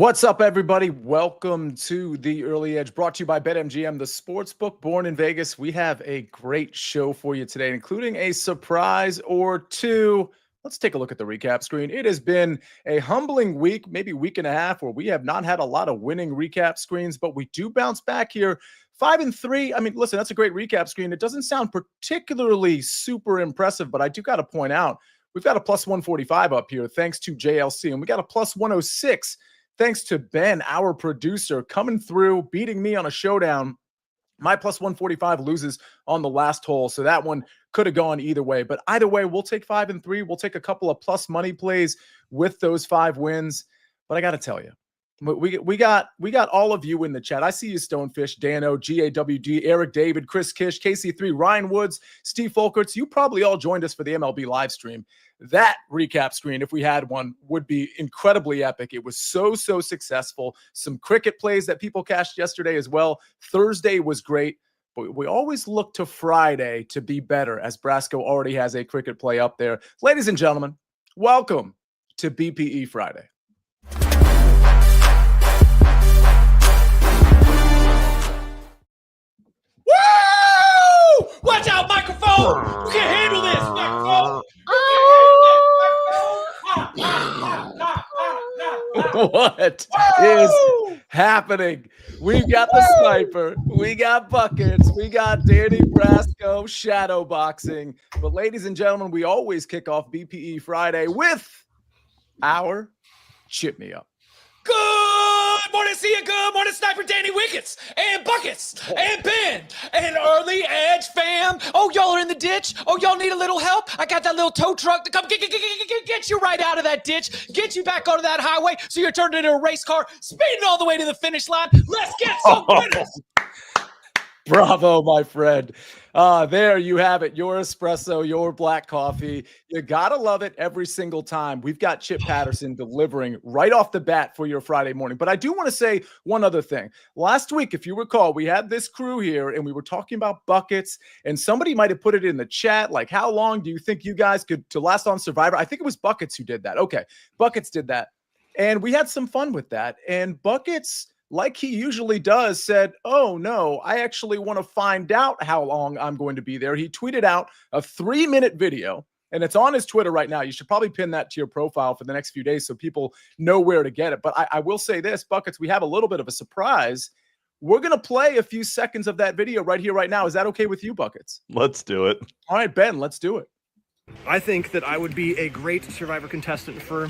What's up, everybody? Welcome to The Early Edge, brought to you by BetMGM, the sportsbook born in Vegas. We have a great show for you today, including a surprise or two. Let's take a look at the recap screen. It has been a humbling week, maybe week and a half, where we have not had a lot of winning recap screens, but we do bounce back here. 5-3. I mean, listen, that's a great recap screen. It doesn't sound particularly super impressive, but I do got to point out, we've got a plus 145 up here, thanks to JLC, and we got a plus 106 thanks to Ben, our producer, coming through, beating me on a showdown. My plus 145 loses on the last hole, so that one could have gone either way. But either way, we'll take 5-3. We'll take a couple of plus money plays with those 5 wins. But I got to tell you, we got all of you in the chat. I see you, Stonefish, Dano, GAWD, Eric David, Chris Kish, KC3, Ryan Woods, Steve Folkerts. You probably all joined us for the MLB live stream. That recap screen, if we had one, would be incredibly epic. It was so successful. Some cricket plays that people cashed yesterday as well. Thursday was great, but we always look to Friday to be better, as Brasco already has a cricket play up there. Ladies and gentlemen, welcome to BPE Friday. Woo! Watch out, microphone! You can't handle this, microphone! What is happening? We've got the Snyper, we got buckets, we got Danny Brasco shadow boxing. But ladies and gentlemen, we always kick off BPE Friday with our Chip Me Up. Good morning, see you. Good morning, Sniper, Danny Wickets, and Buckets, and Ben, and Early Edge fam. Oh, y'all are in the ditch. Oh, y'all need a little help. I got that little tow truck to come get you right out of that ditch, get you back onto that highway so you're turned into a race car, speeding all the way to the finish line. Let's get some winners. Bravo, my friend. There you have it. Your espresso, your black coffee. You got to love it every single time. We've got Chip Patterson delivering right off the bat for your Friday morning. But I do want to say one other thing. Last week, if you recall, we had this crew here and we were talking about buckets, and somebody might have put it in the chat, like, how long do you think you guys could to last on Survivor? I think it was Buckets who did that. Okay, Buckets did that. And we had some fun with that. And Buckets, like he usually does, said, oh, no, I actually want to find out how long I'm going to be there. He tweeted out a 3-minute video, and it's on his Twitter right now. You should probably pin that to your profile for the next few days so people know where to get it. But I will say this, Buckets, we have a little bit of a surprise. We're going to play a few seconds of that video right here, right now. Is that okay with you, Buckets? Let's do it. All right, Ben, let's do it. I think that I would be a great Survivor contestant for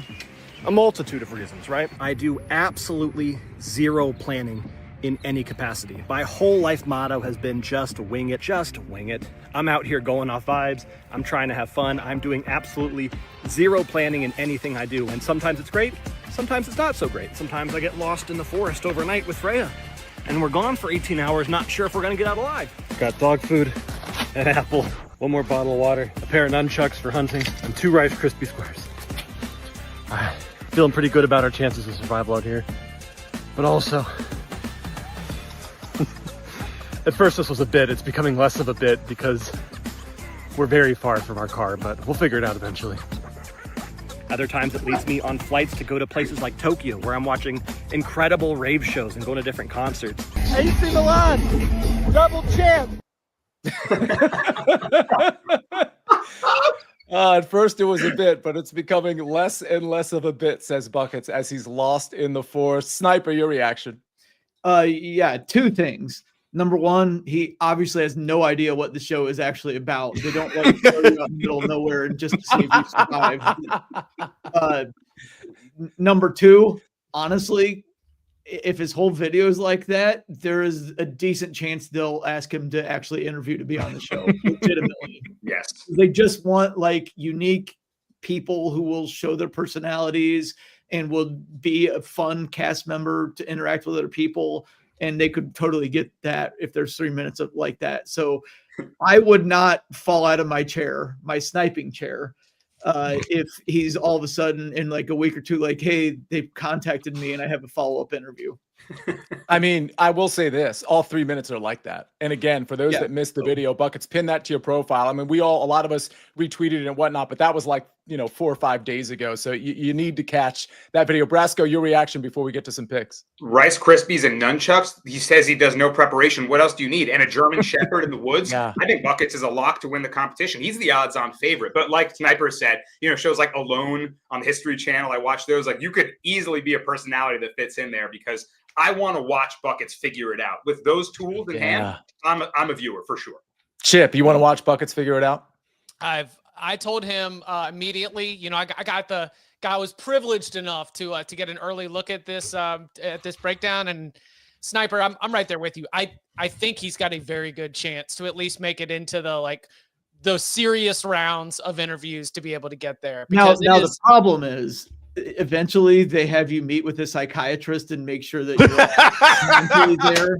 a multitude of reasons, right? I do absolutely zero planning in any capacity. My whole life motto has been just wing it, just wing it. I'm out here going off vibes. I'm trying to have fun. I'm doing absolutely zero planning in anything I do. And sometimes it's great, sometimes it's not so great. Sometimes I get lost in the forest overnight with Freya and we're gone for 18 hours, not sure if we're gonna get out alive. Got dog food, an apple, one more bottle of water, a pair of nunchucks for hunting, and 2 Rice Krispie Squares. Feeling pretty good about our chances of survival out here. But also, at first this was a bit, it's becoming less of a bit because we're very far from our car, but we'll figure it out eventually. Other times it leads me on flights to go to places like Tokyo, where I'm watching incredible rave shows and going to different concerts. AC Milan, double champ! At first it was a bit, but it's becoming less and less of a bit, says Buckets, as he's lost in the forest. Sniper, your reaction? Yeah, 2 things. Number one, he obviously has no idea what the show is actually about. They don't like throw you out in the middle of nowhere just to see if you survive. Number 2, honestly, if his whole video is like that, there is a decent chance they'll ask him to actually interview to be on the show. Legitimately. Yes. They just want like unique people who will show their personalities and will be a fun cast member to interact with other people. And they could totally get that if there's 3 minutes of like that. So I would not fall out of my chair, my sniping chair, if he's all of a sudden in like a week or two, like, hey, they've contacted me and I have a follow-up interview. I mean, I will say this, all 3 minutes are like that. And again, for those Yeah. that missed the video, Buckets, pin that to your profile. I mean, a lot of us retweeted it and whatnot, but that was like, 4 or 5 days ago. So you need to catch that video. Brasco, your reaction before we get to some picks. Rice Krispies and nunchucks. He says he does no preparation. What else do you need? And a German Shepherd in the woods. Yeah. I think Buckets is a lock to win the competition. He's the odds-on favorite. But like Snyper said, shows like Alone on the History Channel, I watch those. Like, you could easily be a personality that fits in there, because I want to watch Buckets figure it out with those tools in hand. I'm a viewer for sure. Chip, you want to watch Buckets figure it out? I told him immediately. I was privileged enough to get an early look at this breakdown. And Sniper, I'm right there with you. I think he's got a very good chance to at least make it into those serious rounds of interviews to be able to get there. Now the problem is, eventually they have you meet with a psychiatrist and make sure that you're mentally there.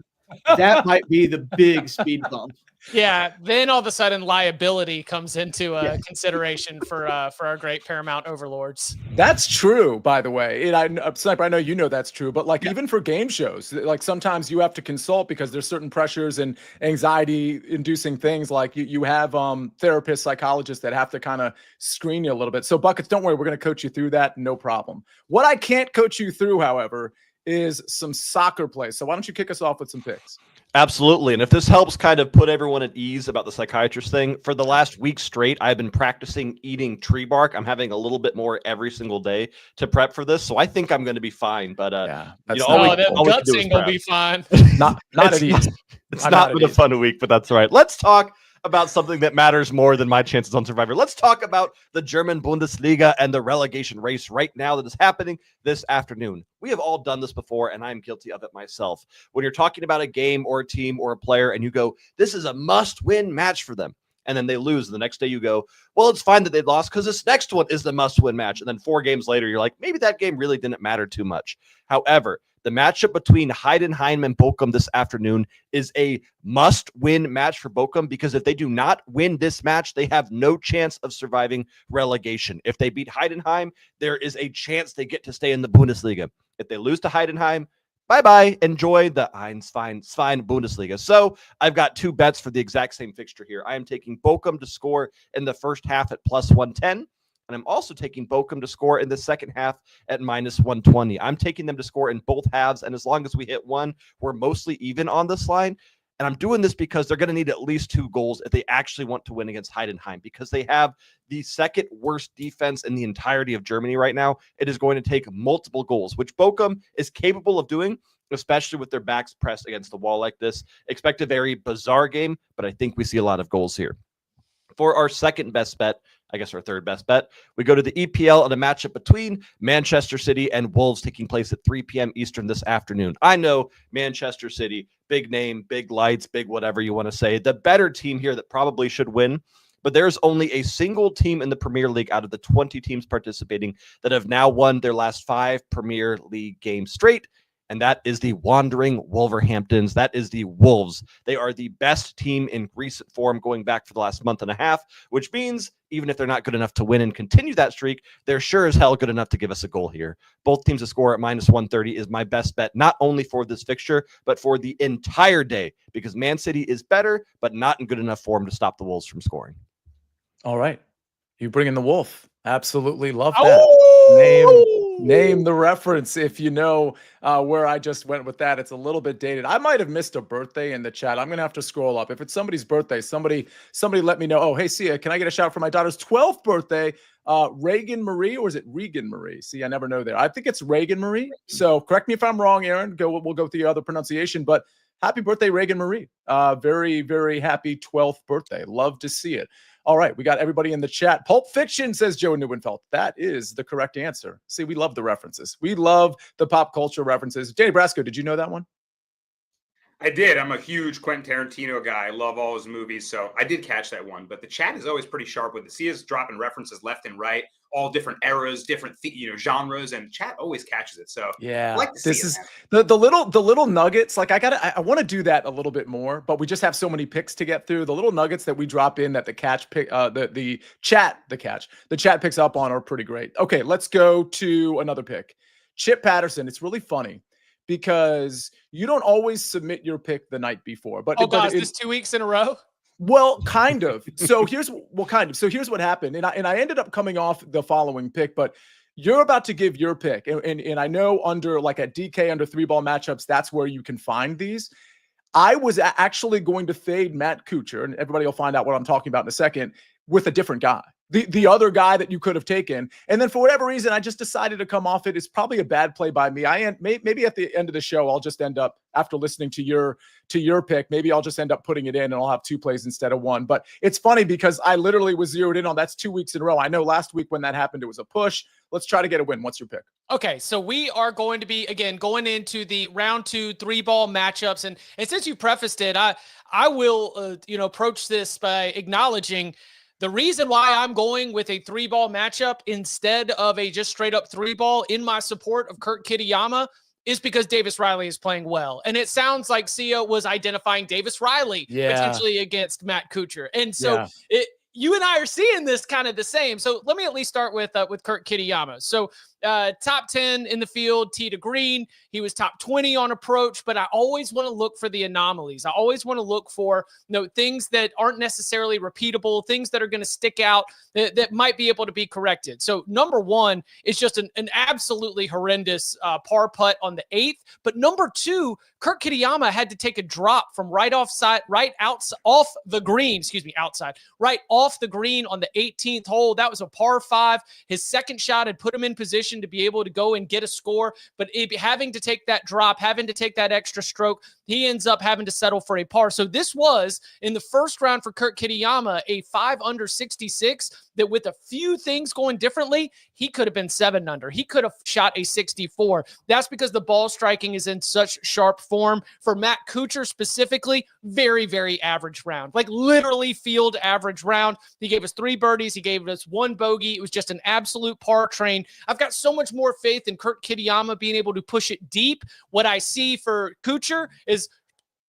That might be the big speed bump. Yeah, then all of a sudden liability comes into consideration for our great Paramount overlords. That's true, by the way. And Sniper, I know you know that's true, but even for game shows, like sometimes you have to consult because there's certain pressures and anxiety-inducing things. Like you have therapists, psychologists that have to kind of screen you a little bit. So Buckets, don't worry, we're going to coach you through that, no problem. What I can't coach you through, however, is some soccer play. So why don't you kick us off with some picks? Absolutely. And if this helps kind of put everyone at ease about the psychiatrist thing, for the last week straight, I've been practicing eating tree bark. I'm having a little bit more every single day to prep for this. So I think I'm going to be fine. But that gutsing will be fine. Not at ease. It's not been a fun week, but that's all right. Let's talk about something that matters more than my chances on Survivor. Let's talk about the German Bundesliga and the relegation race right now that is happening this afternoon. We have all done this before, and I'm guilty of it myself. When you're talking about a game or a team or a player, and you go, this is a must-win match for them, and then they lose, and the next day you go, well, it's fine that they lost because this next one is the must-win match. And then 4 games later, you're like, maybe that game really didn't matter too much. However, the matchup between Heidenheim and Bochum this afternoon is a must-win match for Bochum, because if they do not win this match, they have no chance of surviving relegation. If they beat Heidenheim, there is a chance they get to stay in the Bundesliga. If they lose to Heidenheim, bye-bye. Enjoy the Fine Bundesliga. So I've got 2 bets for the exact same fixture here. I am taking Bochum to score in the first half at +110. And I'm also taking Bochum to score in the second half at -120. I'm taking them to score in both halves. And as long as we hit one, we're mostly even on this line. And I'm doing this because they're going to need at least 2 goals if they actually want to win against Heidenheim, because they have the second worst defense in the entirety of Germany right now. It is going to take multiple goals, which Bochum is capable of doing, especially with their backs pressed against the wall like this. Expect a very bizarre game, but I think we see a lot of goals here. For our second best bet, I guess our third best bet, we go to the EPL and a matchup between Manchester City and Wolves taking place at 3 p.m. Eastern this afternoon. I know Manchester City, big name, big lights, big whatever you want to say, the better team here that probably should win. But there's only a single team in the Premier League out of the 20 teams participating that have now won their last 5 Premier League games straight. And that is the wandering Wolverhamptons. That is the Wolves. They are the best team in recent form going back for the last month and a half, which means even if they're not good enough to win and continue that streak, they're sure as hell good enough to give us a goal here. Both teams to score at -130 is my best bet, not only for this fixture, but for the entire day, because Man City is better, but not in good enough form to stop the Wolves from scoring. All right. You bring in the Wolf. Absolutely love that. Name the reference if you know where I just went with that. It's a little bit dated. I might have missed a birthday in the chat. I'm gonna have to scroll up. If it's somebody's birthday, somebody let me know. Oh, hey, Sia, can I get a shout for my daughter's 12th birthday? Reagan Marie, or is it Regan Marie? See, I never know there. I think it's Reagan Marie. So correct me if I'm wrong, Aaron. We'll go with the other pronunciation, but happy birthday, Reagan Marie. Very, very happy 12th birthday. Love to see it. All right, we got everybody in the chat. Pulp Fiction, says Joe Neuenfeld. That is the correct answer. See, we love the references. We love the pop culture references. Danny Brasco, did you know that one? I did. I'm a huge Quentin Tarantino guy. I love all his movies, so I did catch that one. But the chat is always pretty sharp with it. Sia's dropping references left and right, all different eras, different genres, and chat always catches it. So yeah, I like to this see is the little nuggets. Like I want to do that a little bit more, but we just have so many picks to get through. The little nuggets that we drop in that the chat picks up on are pretty great. Okay, let's go to another pick. Chip Patterson. It's really funny because you don't always submit your pick the night before. But oh god, is this 2 weeks in a row? Well, kind of. So here's what happened, and I ended up coming off the following pick, but you're about to give your pick, and I know under like a DK under 3-ball matchups, that's where you can find these. I was actually going to fade Matt Kuchar, and everybody will find out what I'm talking about in a second, with a different guy. The other guy that you could have taken. And then for whatever reason, I just decided to come off it. It's probably a bad play by me. Maybe at the end of the show, I'll just end up, after listening to your pick, maybe I'll just end up putting it in and I'll have 2 plays instead of 1. But it's funny because I literally was zeroed in on that's 2 weeks in a row. I know last week when that happened, it was a push. Let's try to get a win. What's your pick? Okay, so we are going to be, again, going into the round 2 3-ball matchups. And since you prefaced it, I will, approach this by acknowledging the reason why I'm going with a 3-ball matchup instead of a just straight up 3-ball in my support of Kurt Kitayama is because Davis Riley is playing well. And it sounds like Sia was identifying Davis Riley potentially against Matt Kuchar. And so you and I are seeing this kind of the same. So let me at least start with Kurt Kitayama. So top 10 in the field, tee to green. He was top 20 on approach, but I always want to look for the anomalies. I always want to look for things that aren't necessarily repeatable, things that are going to stick out that might be able to be corrected. So number 1 is just an absolutely horrendous par putt on the 8th. But number 2, Kurt Kitayama had to take a drop from right off the green on the 18th hole. That was a par 5. His second shot had put him in position to be able to go and get a score, but having to take that drop, having to take that extra stroke, he ends up having to settle for a par. So this was, in the first round for Kurt Kitayama, a 5 under 66 that with a few things going differently, he could have been 7 under. He could have shot a 64. That's because the ball striking is in such sharp form. For Matt Kuchar specifically, very, very average round. Like literally field average round. He gave us 3 birdies. He gave us 1 bogey. It was just an absolute par train. I've got so much more faith in Kurt Kitayama being able to push it deep. What I see for Kuchar is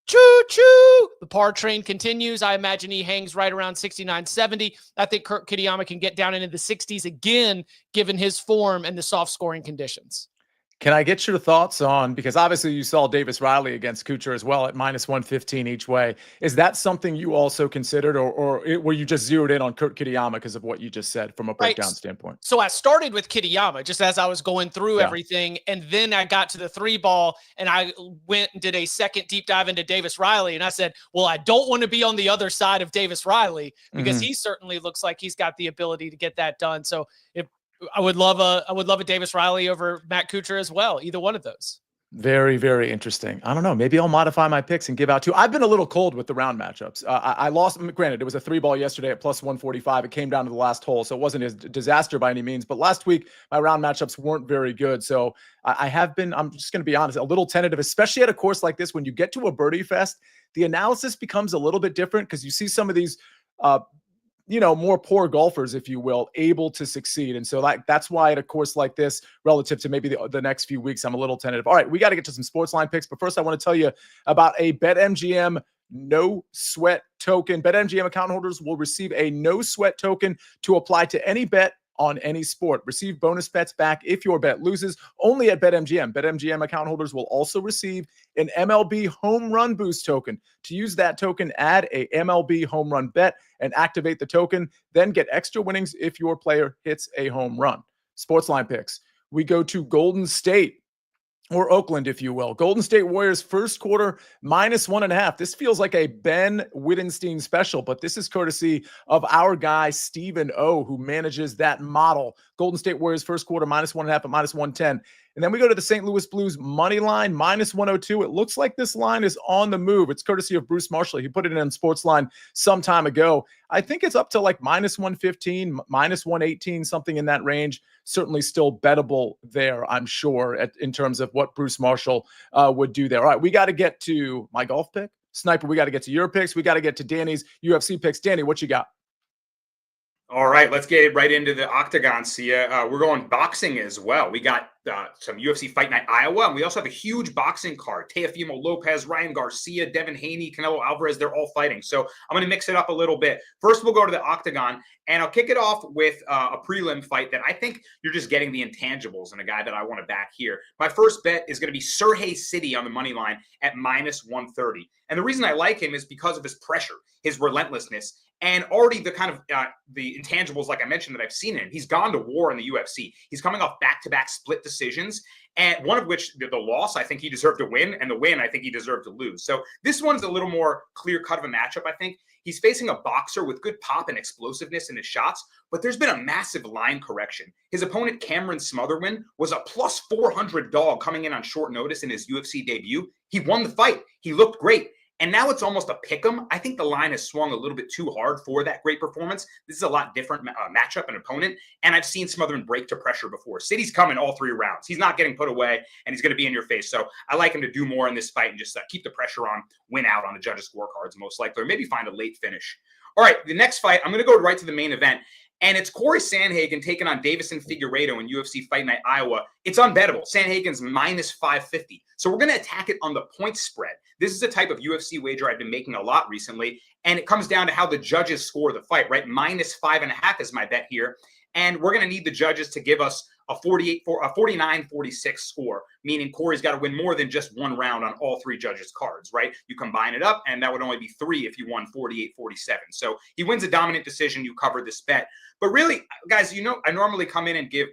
choo-choo. The par train continues. I imagine he hangs right around 69, 70. I think Kurt Kitayama can get down into the 60s again, given his form and the soft scoring conditions. Can I get your thoughts on, because obviously you saw Davis Riley against Kuchar as well at -115 each way. Is that something you also considered, or were you just zeroed in on Kurt Kitayama because of what you just said from a breakdown standpoint? So I started with Kitayama just as I was going through everything. And then I got to the 3-ball and I went and did a second deep dive into Davis Riley. And I said, well, I don't want to be on the other side of Davis Riley because he certainly looks like he's got the ability to get that done. So I would love a Davis Riley over Matt Kuchar as well. Either one of those. Very, very interesting. I don't know. Maybe I'll modify my picks and give out 2. I've been a little cold with the round matchups. I lost. Granted, it was a 3-ball yesterday at +145. It came down to the last hole, so it wasn't a disaster by any means. But last week, my round matchups weren't very good. So I have been, I'm just going to be honest, a little tentative, especially at a course like this. When you get to a birdie fest, the analysis becomes a little bit different because you see some of these more poor golfers, if you will, able to succeed. And so that's why at a course like this, relative to maybe the next few weeks, I'm a little tentative. All right, we got to get to some SportsLine picks. But first, I want to tell you about a BetMGM no sweat token. BetMGM account holders will receive a no sweat token to apply to any bet on any sport. Receive bonus bets back if your bet loses, only at BetMGM. BetMGM account holders will also receive an MLB home run boost token. To use that token, add a MLB home run bet and activate the token. Then get extra winnings if your player hits a home run. SportsLine picks. We go to Golden State, or Oakland, if you will. Golden State Warriors first quarter -1.5. This feels like a Ben Wittenstein special, but this is courtesy of our guy, Stephen O, who manages that model. Golden State Warriors first quarter -1.5 at -110. And then we go to the St. Louis Blues money line, -102. It looks like this line is on the move. It's courtesy of Bruce Marshall. He put it in SportsLine some time ago. I think it's up to like -115, -118, something in that range. Certainly still bettable there, I'm sure, in terms of what Bruce Marshall would do there. All right, we got to get to my golf pick. Sniper, we got to get to your picks. We got to get to Danny's UFC picks. Danny, what you got? All right, let's get right into the octagon, Sia. We're going boxing as well. We got some UFC Fight Night Iowa, and we also have a huge boxing card. Teofimo Lopez, Ryan Garcia, Devin Haney, Canelo Alvarez, they're all fighting. So I'm going to mix it up a little bit. First, we'll go to the Octagon, and I'll kick it off with a prelim fight that I think you're just getting the intangibles and a guy that I want to back here. My first bet is going to be Sergey City on the money line at -130. And the reason I like him is because of his pressure, his relentlessness, and already the kind of the intangibles, like I mentioned, that I've seen in him. He's gone to war in the UFC. He's coming off back-to-back split decisions, and one of which, the loss, I think he deserved to win, and the win, I think he deserved to lose. So this one's a little more clear-cut of a matchup, I think. He's facing a boxer with good pop and explosiveness in his shots, but there's been a massive line correction. His opponent, Cameron Smotherman, was a +400 dog coming in on short notice in his UFC debut. He won the fight. He looked great. And now it's almost a pick'em. I think the line has swung a little bit too hard for that great performance. This is a lot different matchup and opponent. And I've seen Smotherman break to pressure before. City's coming all 3 rounds. He's not getting put away, and he's going to be in your face. So I like him to do more in this fight and just keep the pressure on, win out on the judges' scorecards most likely, or maybe find a late finish. All right, the next fight, I'm going to go right to the main event. And it's Corey Sandhagen taking on Davison Figueiredo in UFC Fight Night Iowa. It's unbettable. Sandhagen's -550. So we're going to attack it on the point spread. This is a type of UFC wager I've been making a lot recently. And it comes down to how the judges score the fight, right? -5.5 is my bet here. And we're going to need the judges to give us a 49-46 score, meaning Corey's got to win more than just one round on all 3 judges' cards, right? You combine it up, and that would only be 3 if you won 48-47. So he wins a dominant decision. You cover this bet. But really, guys, I normally come in and give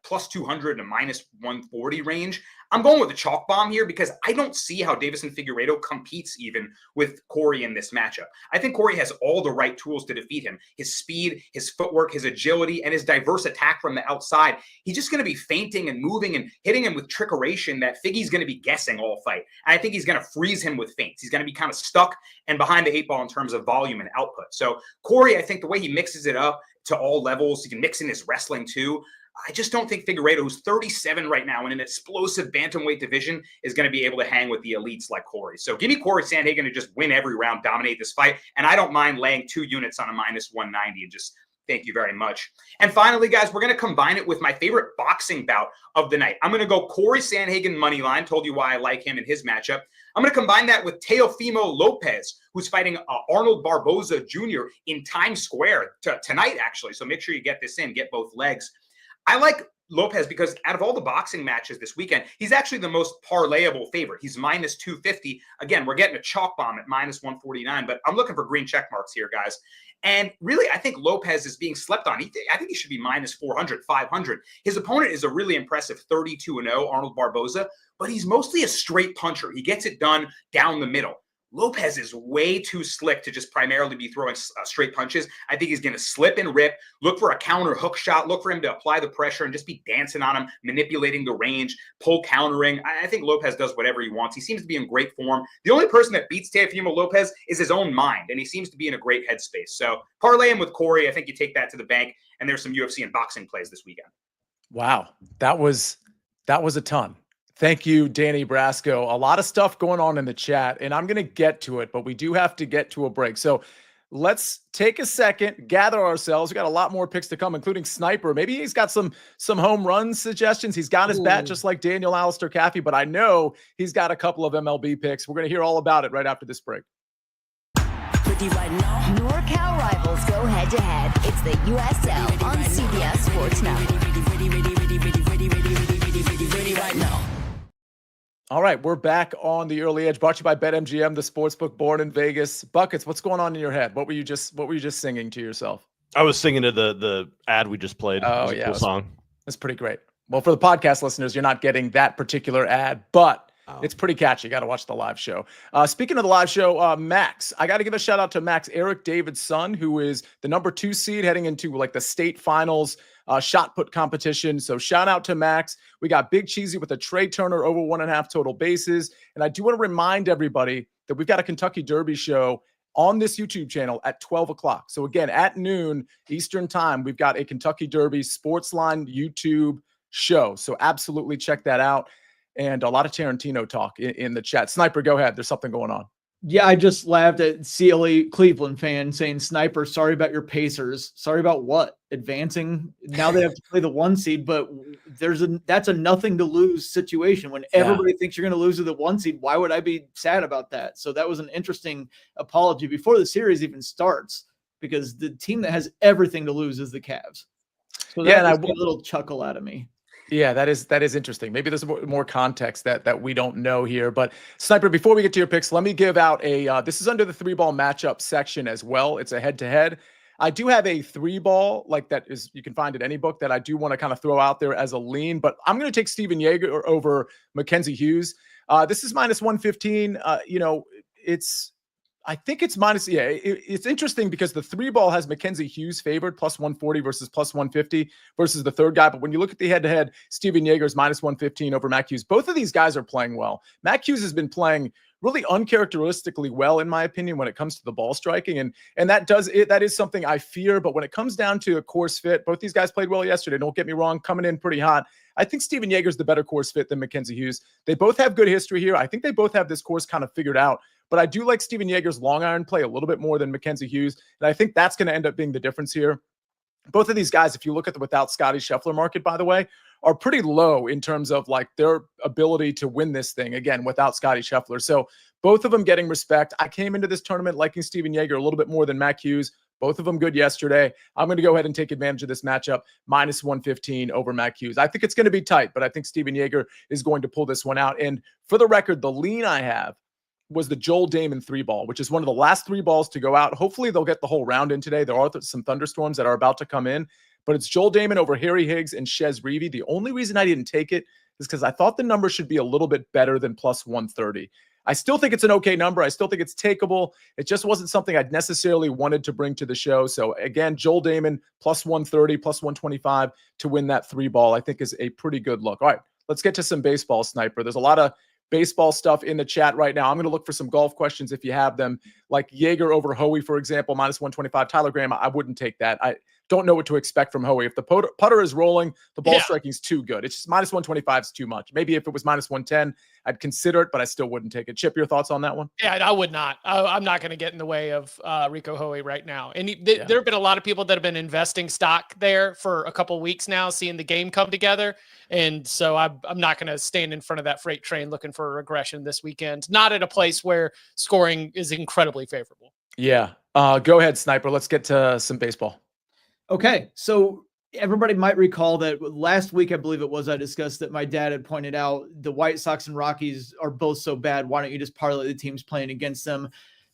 +200 to -140 range. I'm going with the chalk bomb here because I don't see how Davison Figueiredo competes even with Corey in this matchup. I think Corey has all the right tools to defeat him. His speed, his footwork, his agility, and his diverse attack from the outside. He's just going to be feinting and moving and hitting him with trickeration that Figgy's going to be guessing all fight. And I think he's going to freeze him with feints. He's going to be kind of stuck and behind the 8 ball in terms of volume and output. So Corey, I think the way he mixes it up to all levels, he can mix in his wrestling too. I just don't think Figueiredo, who's 37 right now in an explosive bantamweight division, is going to be able to hang with the elites like Corey. So give me Corey Sandhagen to just win every round, dominate this fight. And I don't mind laying 2 units on a -190 and just thank you very much. And finally, guys, we're going to combine it with my favorite boxing bout of the night. I'm going to go Corey Sandhagen money line. Told you why I like him in his matchup. I'm going to combine that with Teofimo Lopez, who's fighting Arnold Barboza Jr. in Times Square tonight, actually. So make sure you get this in, get both legs. I like Lopez because out of all the boxing matches this weekend, he's actually the most parlayable favorite. He's -250. Again, we're getting a chalk bomb at -149, but I'm looking for green check marks here, guys. And really, I think Lopez is being slept on. I think he should be -400, 500. His opponent is a really impressive 32-0, Arnold Barboza, but he's mostly a straight puncher. He gets it done down the middle. Lopez is way too slick to just primarily be throwing straight punches. I think he's going to slip and rip, look for a counter hook shot, look for him to apply the pressure and just be dancing on him, manipulating the range, pull countering. I think Lopez does whatever he wants. He seems to be in great form. The only person that beats Teofimo Lopez is his own mind, and he seems to be in a great headspace. So parlay him with Corey. I think you take that to the bank, and there's some UFC and boxing plays this weekend. Wow. That was a ton. Thank you, Danny Brasco. A lot of stuff going on in the chat, and I'm going to get to it, but we do have to get to a break. So let's take a second, gather ourselves. We got a lot more picks to come, including Snyper. Maybe he's got some home run suggestions. He's got his bat just like Daniel Alistair Caffey, but I know he's got a couple of MLB picks. We're going to hear all about it right after this break. Right now, NorCal rivals go head-to-head. It's the USL on CBS Sports Network. Right now. All right, we're back on the Early Edge, brought to you by BetMGM, the sportsbook born in Vegas. Buckets, what's going on in your head? What were you just singing to yourself? I was singing to the ad we just played. Oh, yeah, cool song. That's pretty great. Well, for the podcast listeners, you're not getting that particular ad, but it's pretty catchy. You got to watch the live show. Speaking of the live show, Max, I got to give a shout out to Max, Eric David's son, who is the number 2 seed heading into like the state finals shot put competition. So shout out to Max. We got Big Cheesy with a Trey Turner over 1.5 total bases. And I do want to remind everybody that we've got a Kentucky Derby show on this YouTube channel at 12 o'clock. So again, at noon Eastern time, we've got a Kentucky Derby SportsLine YouTube show. So absolutely check that out. And a lot of Tarantino talk in the chat. Sniper, go ahead. There's something going on. Yeah, I just laughed at CLE Cleveland fan saying, Sniper, sorry about your Pacers. Sorry about what? Advancing. Now they have to play the 1 seed, but that's a nothing to lose situation. When everybody thinks you're going to lose to the 1 seed, why would I be sad about that? So that was an interesting apology before the series even starts, because the team that has everything to lose is the Cavs. So that was a little chuckle out of me. Yeah, that is interesting. Maybe there's more context that we don't know here. But Sniper, before we get to your picks, let me give out this is under the 3-ball matchup section as well. It's a head-to-head. I do have a 3-ball, like that is, you can find at any book, that I do want to kind of throw out there as a lean, but I'm going to take Steven Yeager over Mackenzie Hughes. This is minus 115. I think it's minus. Yeah, it's interesting because the 3-ball has Mackenzie Hughes favored plus 140 versus plus 150 versus the third guy. But when you look at the head-to-head, Steven Yeager's minus 115 over Mac Hughes. Both of these guys are playing well. Mac Hughes has been playing really uncharacteristically well, in my opinion, when it comes to the ball striking. And that is something I fear. But when it comes down to a course fit, both these guys played well yesterday. Don't get me wrong, coming in pretty hot. I think Steven Yeager's the better course fit than Mackenzie Hughes. They both have good history here. I think they both have this course kind of figured out. But I do like Steven Yeager's long iron play a little bit more than Mackenzie Hughes. And I think that's going to end up being the difference here. Both of these guys, if you look at the without Scotty Scheffler market, by the way, are pretty low in terms of like their ability to win this thing, again, without Scotty Scheffler. So both of them getting respect. I came into this tournament liking Steven Yeager a little bit more than Mac Hughes. Both of them good yesterday. I'm going to go ahead and take advantage of this matchup, minus 115 over Mac Hughes. I think it's going to be tight, but I think Steven Yeager is going to pull this one out. And for the record, the lean I have was the Joel Damon 3-ball, which is one of the last 3 balls to go out. Hopefully they'll get the whole round in today. There are some thunderstorms that are about to come in, but it's Joel Damon over Harry Higgs and Shez Reavie. The only reason I didn't take it is because I thought the number should be a little bit better than plus 130. I still think it's an okay number. I still think it's takeable. It just wasn't something I'd necessarily wanted to bring to the show. So again, Joel Damon plus 130, plus 125 to win that 3-ball, I think is a pretty good look. All right, let's get to some baseball, Sniper. There's a lot of baseball stuff in the chat right now. I'm going to look for some golf questions if you have them, like Yeager over Hoey, for example, minus 125. Tyler Graham, I wouldn't take that. I don't know what to expect from Hoey. If the putter is rolling, the ball striking is too good. It's just minus 125 is too much. Maybe if it was minus 110, I'd consider it, but I still wouldn't take it. Chip, your thoughts on that one? Yeah, I would not. I'm not going to get in the way of Rico Hoey right now. And there have been a lot of people that have been investing stock there for a couple of weeks now, seeing the game come together. And so I'm not going to stand in front of that freight train looking for a regression this weekend. Not at a place where scoring is incredibly favorable. Yeah. Go ahead, Sniper. Let's get to some baseball. Okay, so everybody might recall that last week, I believe it was, I discussed that my dad had pointed out the White Sox and Rockies are both so bad. Why don't you just parlay the teams playing against them?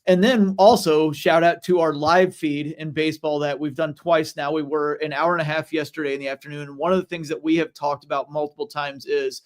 And then also shout out to our live feed in baseball that we've done twice now. We were an hour and a half yesterday in the afternoon. One of the things that we have talked about multiple times is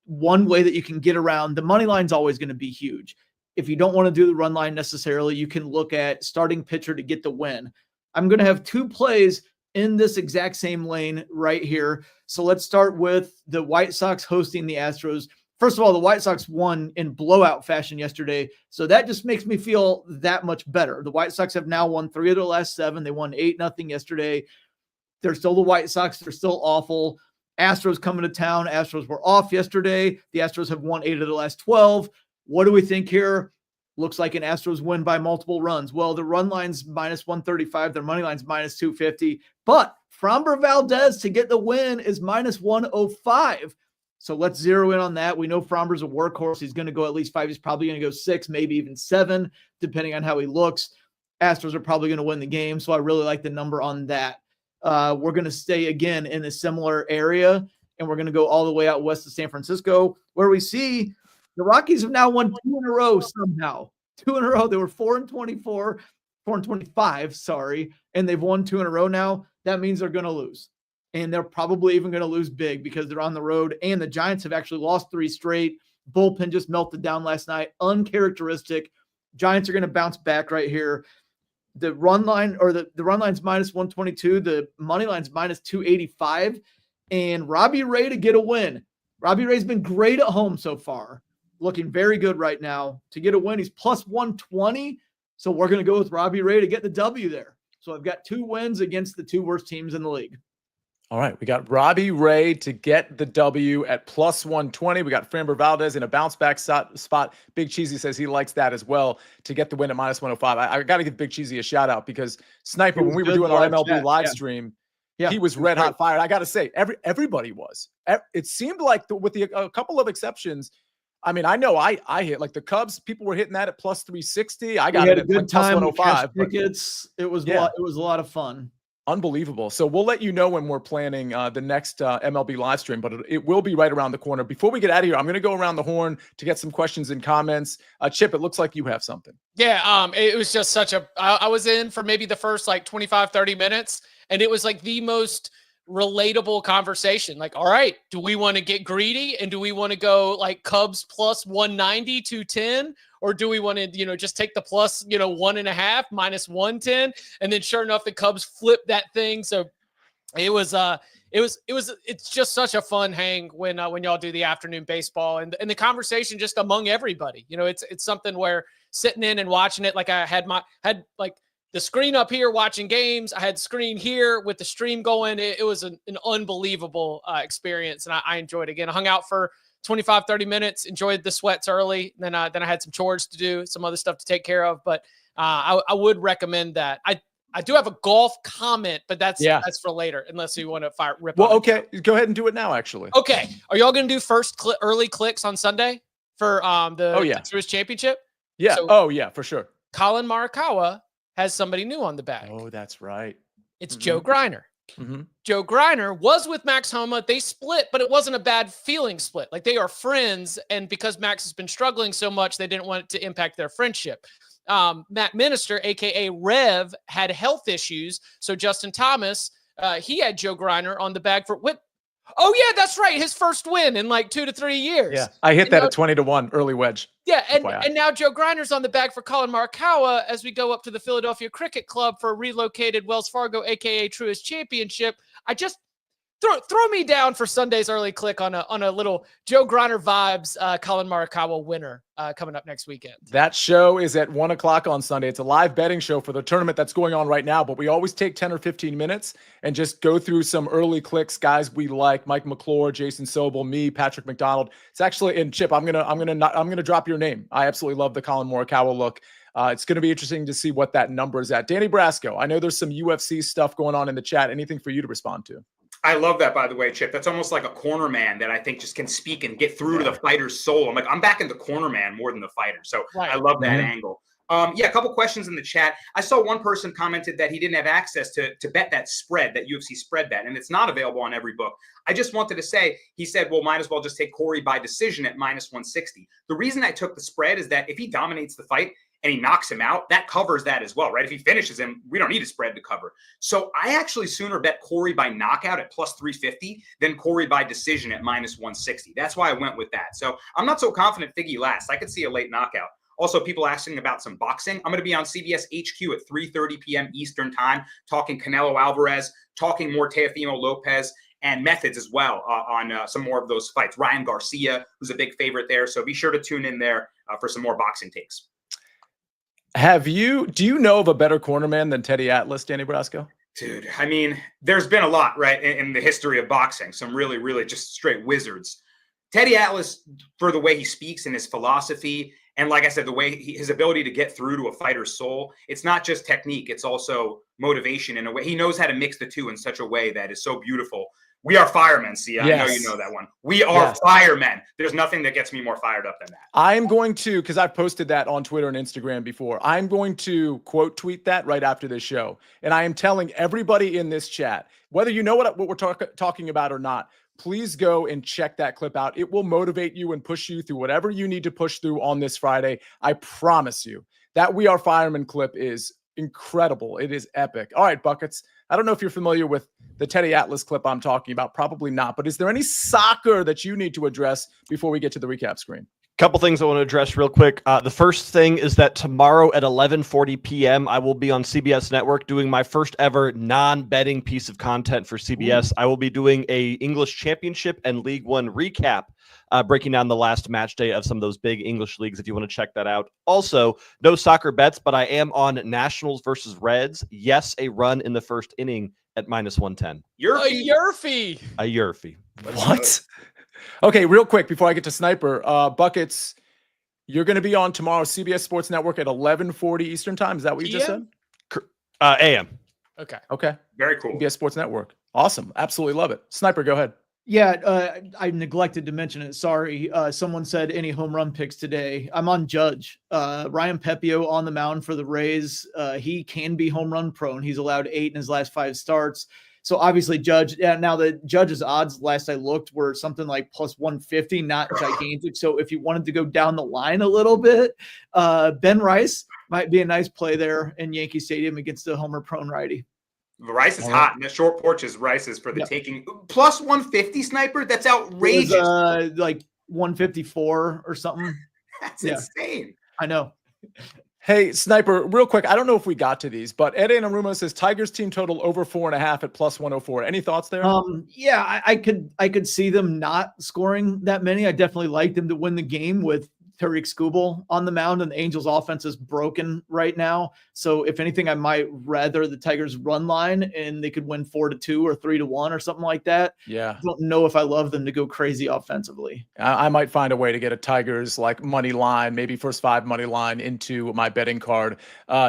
one way that you can get around the money line is always going to be huge. If you don't want to do the run line necessarily, you can look at starting pitcher to get the win. I'm going to have 2 plays in this exact same lane right here. So let's start with the White Sox hosting the Astros. First of all, the White Sox won in blowout fashion yesterday, so that just makes me feel that much better. The White Sox have now won 3 of their last 7. They won 8-0 yesterday. They're still the White Sox. They're still awful. Astros coming to town. Astros were off yesterday. The Astros have won 8 of the last 12. What do we think here? Looks like an Astros win by multiple runs. Well, the run line's minus 135. Their money line's minus 250. But Framber Valdez to get the win is minus 105. So let's zero in on that. We know Framber's a workhorse. He's going to go at least 5. He's probably going to go 6, maybe even 7, depending on how he looks. Astros are probably going to win the game. So I really like the number on that. We're going to stay again in a similar area, and we're going to go all the way out west of San Francisco, where we see the Rockies have now won 2 in a row somehow. 2 in a row. They were 4-25, sorry, and they've won 2 in a row now. That means they're going to lose. And they're probably even going to lose big because they're on the road. And the Giants have actually lost 3 straight. Bullpen just melted down last night. Uncharacteristic. Giants are going to bounce back right here. The run line, or the run line's minus 122. The money line's minus 285. And Robbie Ray to get a win. Robbie Ray's been great at home so far. Looking very good right now. To get a win, he's plus 120. So we're going to go with Robbie Ray to get the W there. So I've got 2 wins against the 2 worst teams in the league. All right, we got Robbie Ray to get the W at plus 120. We got Framber Valdez in a bounce back spot. Big Cheesy says he likes that as well to get the win at minus 105. I got to give Big Cheesy a shout out because Sniper, when we were doing our MLB live stream, he was red hot fired. I got to say, everybody was. It seemed like with a couple of exceptions. I mean, I know I hit like the Cubs. People were hitting that at plus 360. I got it at like plus 105. Tickets. It was a lot of fun. Unbelievable. So we'll let you know when we're planning the next MLB live stream, but it will be right around the corner. Before we get out of here, I'm going to go around the horn to get some questions and comments. Chip, it looks like you have something. Yeah, it was just I was in for maybe the first like 25, 30 minutes, and it was like the most relatable conversation. Like, all right, do we want to get greedy and do we want to go like Cubs plus 190, 210? Or do we want to, just take the plus, 1.5 minus 110? And then sure enough, the Cubs flipped that thing. So it's just such a fun hang when y'all do the afternoon baseball and the conversation just among everybody. It's something where sitting in and watching it, like I had like the screen up here watching games. I had screen here with the stream going. It was an unbelievable experience. And I enjoyed it. Again, I hung out for 25, 30 minutes, enjoyed the sweats early. Then I had some chores to do, some other stuff to take care of. But I would recommend that. I do have a golf comment, but that's for later, unless you want to rip. Well, okay. Go ahead and do it now, actually. Okay. Are y'all going to do first early clicks on Sunday for the Series Championship? Yeah. So, for sure. Colin Morikawa has somebody new on the back. Oh, that's right. It's Joe Greiner. Mm-hmm. Joe Greiner was with Max Homa. They split, but it wasn't a bad feeling split. Like they are friends. And because Max has been struggling so much, they didn't want it to impact their friendship. Matt Minister, aka Rev, had health issues. So Justin Thomas, he had Joe Greiner on the bag for what? Oh yeah, that's right. His first win in like 2 to 3 years. Yeah, I hit that at 20-1 early wedge. Yeah, and now Joe Greiner's on the bag for Colin Morikawa as we go up to the Philadelphia Cricket Club for a relocated Wells Fargo, aka Truist Championship. I just throw me down for Sunday's early click on a little Joe Greiner vibes Colin Morikawa winner coming up next weekend. That show is at 1:00 on Sunday. It's a live betting show for the tournament that's going on right now, but we always take 10 or 15 minutes and just go through some early clicks, guys we like, Mike McClure, Jason Sobel, me, Patrick McDonald. It's actually, and Chip, I'm gonna drop your name. I absolutely love the Colin Morikawa look. It's going to be interesting to see what that number is at. Danny Brasco, I know there's some UFC stuff going on in the chat. Anything for you to respond to? I love that, by the way, Chip. That's almost like a corner man that I think just can speak and get through to the fighter's soul. I'm backing the corner man more than the fighter. So I love that angle. A couple questions in the chat. I saw one person commented that he didn't have access to bet that spread, that UFC spread bet, and it's not available on every book. I just wanted to say, he said, well, might as well just take Corey by decision at minus 160. The reason I took the spread is that if he dominates the fight, and he knocks him out, that covers that as well, right? If he finishes him, we don't need a spread to cover. So I actually sooner bet Corey by knockout at plus 350 than Corey by decision at minus 160. That's why I went with that. So I'm not so confident Figgy lasts. I could see a late knockout. Also, people asking about some boxing. I'm going to be on CBS HQ at 3:30 p.m. Eastern time, talking Canelo Alvarez, talking more Teofimo Lopez, and methods as well on some more of those fights. Ryan Garcia, who's a big favorite there. So be sure to tune in there for some more boxing takes. Do you know of a better cornerman than Teddy Atlas, Danny Brasco? Dude, I mean, there's been a lot, right, in the history of boxing. Some really, really just straight wizards. Teddy Atlas, for the way he speaks and his philosophy, and like I said, the way his ability to get through to a fighter's soul, it's not just technique, it's also motivation in a way. He knows how to mix the two in such a way that is so beautiful. We are firemen, see? I know you know that one. We are firemen. There's nothing that gets me more fired up than that. I'm going to, because I've posted that on Twitter and Instagram before, I'm going to quote tweet that right after this show. And I am telling everybody in this chat, whether you know what we're talking about or not, please go and check that clip out. It will motivate you and push you through whatever you need to push through on this Friday. I promise you. That We Are Firemen clip is incredible. It is epic. All right, Buckets. I don't know if you're familiar with the Teddy Atlas clip I'm talking about. Probably not. But is there any soccer that you need to address before we get to the recap screen? Couple things I want to address real quick. The first thing is that tomorrow at 11:40 p.m. I will be on CBS Network doing my first ever non-betting piece of content for CBS. I will be doing a English Championship and League One recap breaking down the last match day of some of those big English leagues if you want to check that out. Also, no soccer bets, but I am on Nationals versus Reds. Yes, a run in the first inning at -110. A Yerfie. A Yerfie. What? Okay, real quick before I get to Sniper, Buckets, you're going to be on tomorrow CBS Sports Network at 11:40 Eastern Time. Is that what you just said? AM. Okay. Very cool. CBS Sports Network. Awesome. Absolutely love it. Sniper, go ahead. Yeah, I neglected to mention it. Sorry. Someone said any home run picks today. I'm on Judge. Ryan Pepio on the mound for the Rays. He can be home run prone. He's allowed 8 in his last 5 starts. So obviously Judge, now the Judge's odds last I looked were something like +150, not gigantic. So if you wanted to go down the line a little bit, Ben Rice might be a nice play there in Yankee Stadium against the homer prone righty. Rice is hot, and the short porch is Rice is for the taking. +150 Sniper? That's outrageous. It was, like 154 or something. That's insane. I know. Hey, Sniper, real quick. I don't know if we got to these, but Ed Anarumo says Tigers team total over 4.5 at +104. Any thoughts there? Yeah, I could see them not scoring that many. I definitely like them to win the game with Tariq Skubal on the mound, and the Angels offense is broken right now. So if anything, I might rather the Tigers run line and they could win 4-2 or 3-1 or something like that. Yeah. I don't know if I love them to go crazy offensively. I might find a way to get a Tigers like money line, maybe first 5 money line into my betting card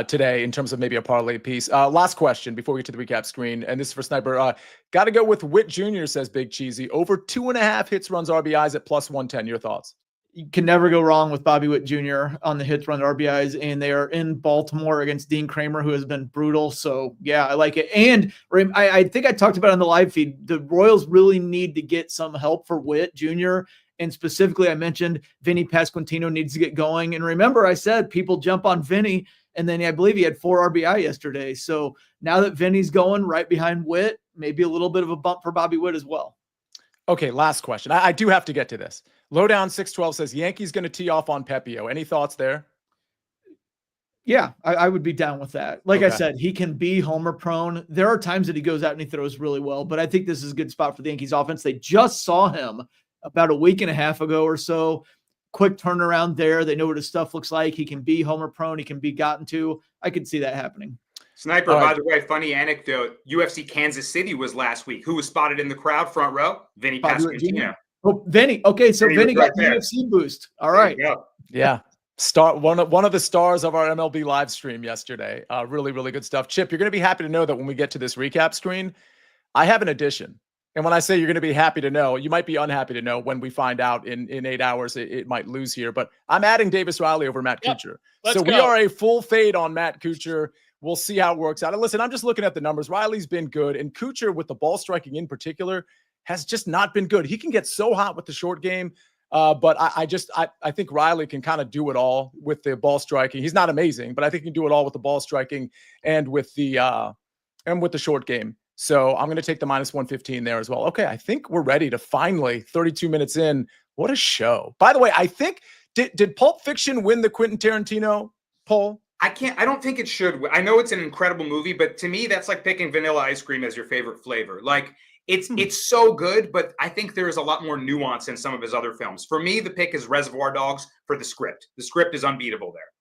today in terms of maybe a parlay piece. Last question before we get to the recap screen, and this is for Sniper. Got to go with Witt Jr., says Big Cheesy. Over 2.5 hits, runs, RBIs at +110. Your thoughts? You can never go wrong with Bobby Witt Jr. on the hits, run, RBIs, and they are in Baltimore against Dean Kramer, who has been brutal. So, yeah, I like it. And I think I talked about it on the live feed. The Royals really need to get some help for Witt Jr., and specifically I mentioned Vinny Pasquantino needs to get going. And remember, I said people jump on Vinny, and then I believe he had 4 RBI yesterday. So now that Vinny's going right behind Witt, maybe a little bit of a bump for Bobby Witt as well. Okay, last question. I do have to get to this. Lowdown 612 says Yankees going to tee off on Pepio. Any thoughts there? Yeah, I would be down with that. Like I said, he can be homer prone. There are times that he goes out and he throws really well, but I think this is a good spot for the Yankees offense. They just saw him about a week and a half ago or so. Quick turnaround there. They know what his stuff looks like. He can be homer prone. He can be gotten to. I could see that happening. Sniper, by the way, funny anecdote. UFC Kansas City was last week. Who was spotted in the crowd front row? Vinny Pasquantino. Oh, Vinny. Okay, so Vinny got the right UFC boost. All right. Yeah. One of the stars of our MLB live stream yesterday. Really, really good stuff. Chip, you're going to be happy to know that when we get to this recap screen, I have an addition. And when I say you're going to be happy to know, you might be unhappy to know when we find out in 8 hours it might lose here. But I'm adding Davis Riley over Matt Kuchar. So we are a full fade on Matt Kuchar. We'll see how it works out. And listen, I'm just looking at the numbers. Riley's been good. And Kuchar, with the ball striking in particular, has just not been good. He can get so hot with the short game. But I think Riley can kind of do it all with the ball striking. He's not amazing, but I think he can do it all with the ball striking and with the short game. So I'm going to take the -115 there as well. Okay, I think we're ready to finally, 32 minutes in. What a show. By the way, I think, did Pulp Fiction win the Quentin Tarantino poll? I don't think it should. I know it's an incredible movie, but to me, that's like picking vanilla ice cream as your favorite flavor. Like, it's so good, but I think there is a lot more nuance in some of his other films. For me, the pick is Reservoir Dogs for the script. The script is unbeatable there.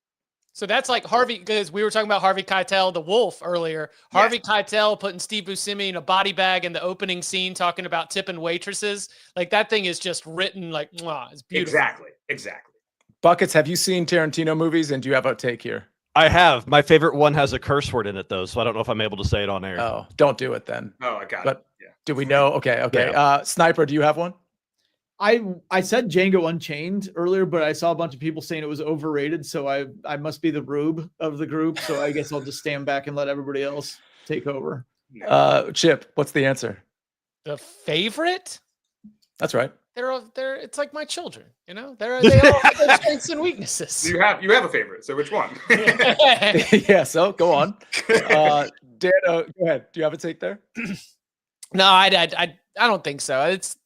So that's like Harvey, because we were talking about Harvey Keitel, the wolf earlier. Harvey Keitel putting Steve Buscemi in a body bag in the opening scene, talking about tipping waitresses. Like, that thing is just written like, mwah, it's beautiful. Exactly. Buckets, have you seen Tarantino movies, and do you have a take here? I have. My favorite one has a curse word in it, though, so I don't know if I'm able to say it on air. Oh, don't do it then. Oh, I got it. Yeah. Do we know? Okay. Yeah. Sniper, do you have one? I said Django Unchained earlier, but I saw a bunch of people saying it was overrated, so I must be the rube of the group, so I guess I'll just stand back and let everybody else take over. Chip, what's the answer? The favorite? That's right. They're it's like my children, you know? They all have their strengths and weaknesses. You have a favorite, so which one? Yeah, so go on. Dan, go ahead. Do you have a take there? No, I don't think so. It's,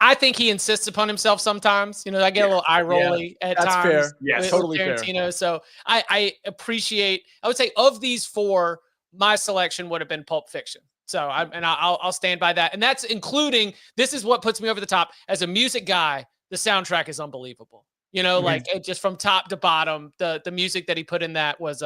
I think he insists upon himself sometimes. I get a little eye rolly at that's times. Fair. Yes, totally Tarantino. fair. So I appreciate. I would say of these 4, my selection would have been Pulp Fiction. So I'll stand by that, and that's including. This is what puts me over the top as a music guy. the soundtrack is unbelievable. You know, like it just from top to bottom, the music that he put in that was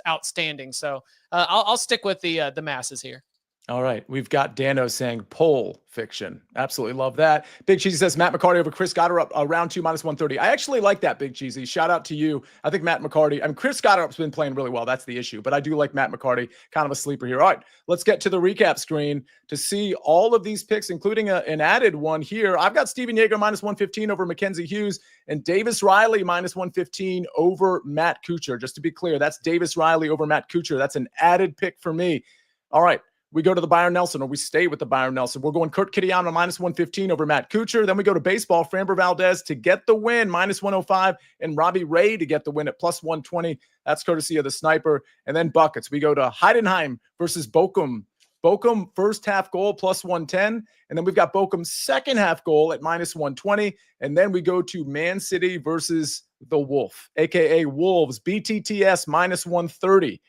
outstanding. So I'll stick with the masses here. All right. We've got Dano saying Pole Fiction. Absolutely love that. Big Cheesy says Matt McCarty over Chris Goddard up round 2 -130. I actually like that, Big Cheesy. Shout out to you. I think Matt McCarty, Chris Goddard's been playing really well. That's the issue. But I do like Matt McCarty, kind of a sleeper here. All right. Let's get to the recap screen to see all of these picks, including an added one here. I've got Steven Yeager -115 over Mackenzie Hughes and Davis Riley -115 over Matt Kuchar. Just to be clear, that's Davis Riley over Matt Kuchar. That's an added pick for me. All right. We go to the Byron Nelson, or we stay with the Byron Nelson. We're going Kurt Kitayama -115 over Matt Kuchar. Then we go to baseball, Framber Valdez to get the win, -105, and Robbie Ray to get the win at +120. That's courtesy of the Snyper. And then buckets. We go to Heidenheim versus Bochum. Bochum first half goal +110. And then we've got Bochum second half goal at -120. And then we go to Man City versus the Wolf, a.k.a. Wolves, BTTS -130.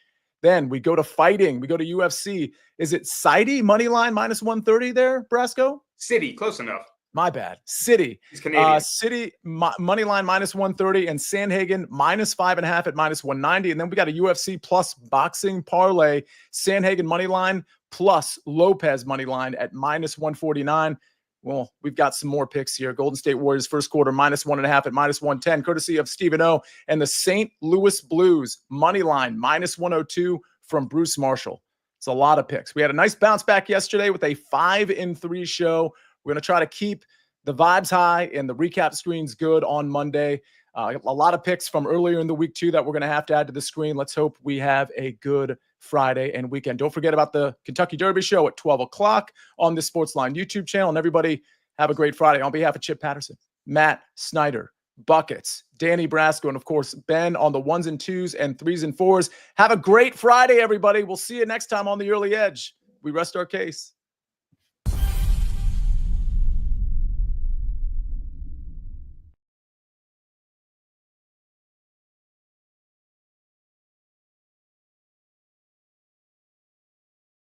Then we go to fighting. We go to UFC. Is it City money line -130 there, Brasco? City, close enough. My bad. City. He's Canadian. City money line -130 and Sandhagen -5.5 at -190. And then we got a UFC plus boxing parlay. Sandhagen money line plus Lopez money line at -149. Well, we've got some more picks here. Golden State Warriors first quarter -1.5 at -110, courtesy of Stephen O. And the St. Louis Blues money line -102 from Bruce Marshall. It's a lot of picks. We had a nice bounce back yesterday with a 5-3 show. We're going to try to keep the vibes high and the recap screens good on Monday. A lot of picks from earlier in the week, too, that we're going to have to add to the screen. Let's hope we have a good Friday and weekend. Don't forget about the Kentucky Derby show at 12 o'clock on the SportsLine YouTube channel. And everybody have a great Friday. On behalf of Chip Patterson, Matt Snyder, Buckets, Danny Brasco, and, of course, Ben on the 1s and 2s and 3s and 4s. Have a great Friday, everybody. We'll see you next time on The Early Edge. We rest our case.